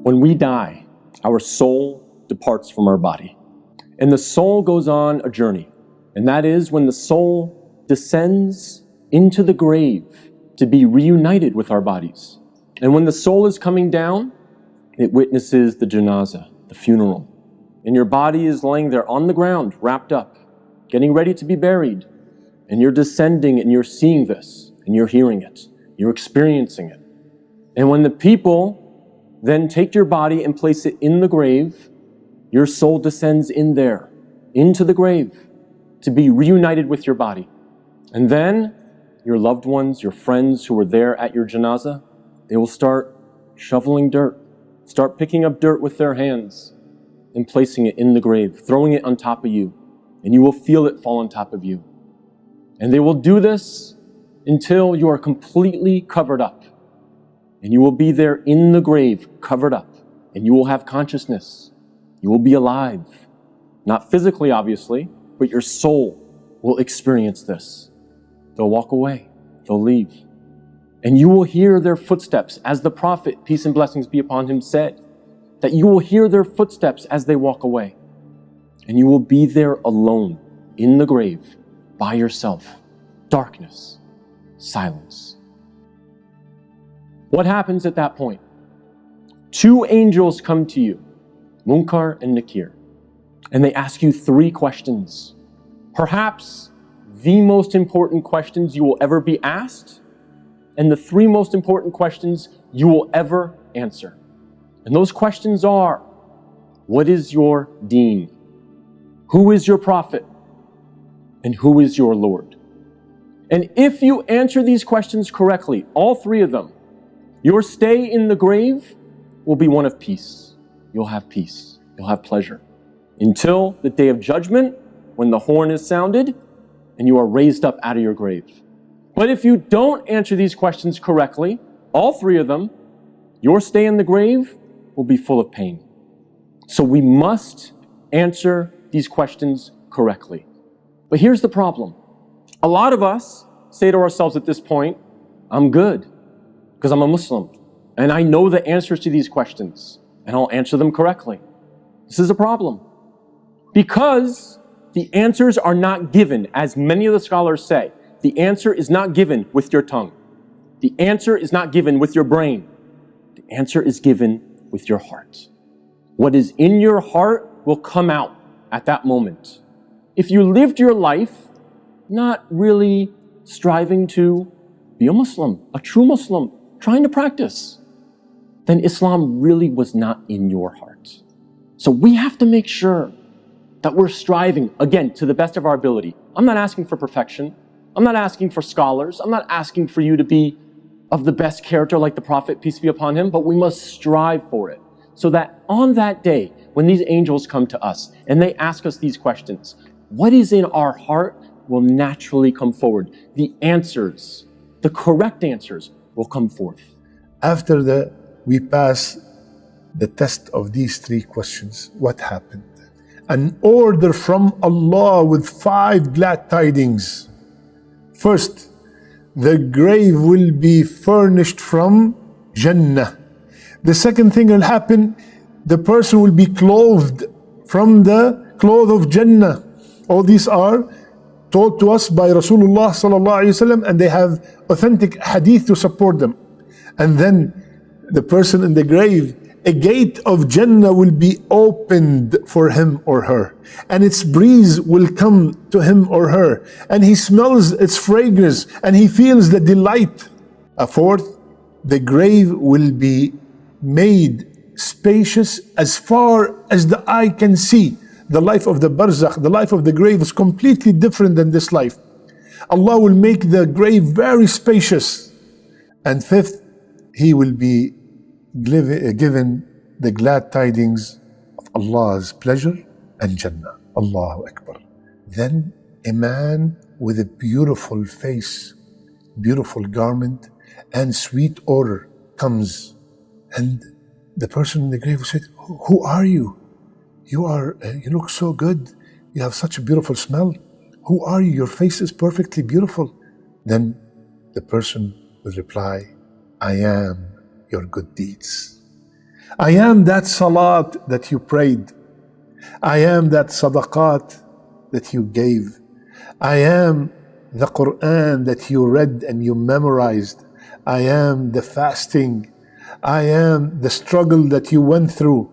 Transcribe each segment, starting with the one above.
When we die, our soul departs from our body. And the soul goes on a journey. And that is when the soul descends into the grave to be reunited with our bodies. And when the soul is coming down, it witnesses the janazah, the funeral. And your body is laying there on the ground, wrapped up, getting ready to be buried. And you're descending and you're seeing this, and you're hearing it, you're experiencing it. And when the people then take your body and place it in the grave, your soul descends in there, into the grave, to be reunited with your body. And then your loved ones, your friends who were there at your janazah, they will start shoveling dirt, start picking up dirt with their hands and placing it in the grave, throwing it on top of you, and you will feel it fall on top of you. And they will do this until you are completely covered up. And you will be there in the grave, covered up, and you will have consciousness. You will be alive. Not physically, obviously, but your soul will experience this. They'll walk away. They'll leave. And you will hear their footsteps, as the Prophet, peace and blessings be upon him, said, that you will hear their footsteps as they walk away. And you will be there alone, in the grave, by yourself. Darkness, silence. What happens at that point? Two angels come to you, Munkar and Nakir, and they ask you three questions. Perhaps the most important questions you will ever be asked, and the three most important questions you will ever answer. And those questions are, what is your deen? Who is your prophet? And who is your Lord? And if you answer these questions correctly, all three of them, your stay in the grave will be one of peace. You'll have peace. You'll have pleasure. Until the day of judgment, when the horn is sounded and you are raised up out of your grave. But if you don't answer these questions correctly, all three of them, your stay in the grave will be full of pain. So we must answer these questions correctly. But here's the problem. A lot of us say to ourselves at this point, I'm good, because I'm a Muslim, and I know the answers to these questions, and I'll answer them correctly. This is a problem. Because the answers are not given, as many of the scholars say, the answer is not given with your tongue. The answer is not given with your brain. The answer is given with your heart. What is in your heart will come out at that moment. If you lived your life not really striving to be a Muslim, a true Muslim, trying to practice, then Islam really was not in your heart. So we have to make sure that we're striving, again, to the best of our ability. I'm not asking for perfection. I'm not asking for scholars. I'm not asking for you to be of the best character like the Prophet, peace be upon him, but we must strive for it. So that on that day, when these angels come to us and they ask us these questions, what is in our heart will naturally come forward. The answers, the correct answers, will come forth. After we pass the test of these three questions, what happened? An order from Allah with 5 glad tidings. First, the grave will be furnished from Jannah. The second thing will happen, the person will be clothed from the cloth of Jannah. All these are told to us by Rasulullah sallallahu alaihi wasallam, and they have authentic hadith to support them. And then the person in the grave, a gate of Jannah will be opened for him or her, and its breeze will come to him or her, and he smells its fragrance and he feels the delight. A fourth, the grave will be made spacious as far as the eye can see. The life of the barzakh, the life of the grave, is completely different than this life. Allah will make the grave very spacious. And fifth, he will be given the glad tidings of Allah's pleasure and Jannah. Allahu Akbar. Then a man with a beautiful face, beautiful garment, and sweet odor comes, and the person in the grave said, "Who are you? You look so good. You have such a beautiful smell. Who are you? Your face is perfectly beautiful." Then the person will reply, "I am your good deeds." I am that salat that you prayed. I am that sadaqat that you gave. I am the Quran that you read and you memorized. I am the fasting. I am the struggle that you went through.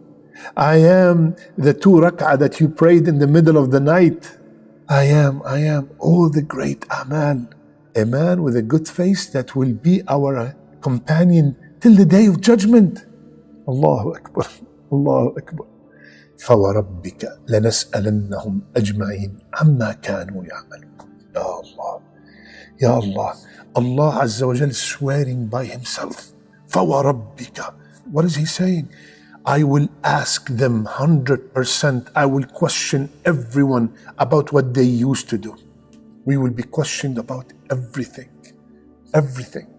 I am the 2 rak'ah that you prayed in the middle of the night. I am all the great amal. A man with a good face that will be our companion till the day of judgment. Allahu Akbar, Allahu Akbar. فَوَرَبِّكَ لَنَسْأَلَنَّهُمْ أَجْمَعِينَ عَمَّا كَانُوا يَعْمَلُونَ. Ya Allah, Ya Allah. Allah Azza wa Jal is swearing by Himself. فَوَرَبِّكَ. What is He saying? I will ask them 100%. I will question everyone about what they used to do. We will be questioned about everything. Everything.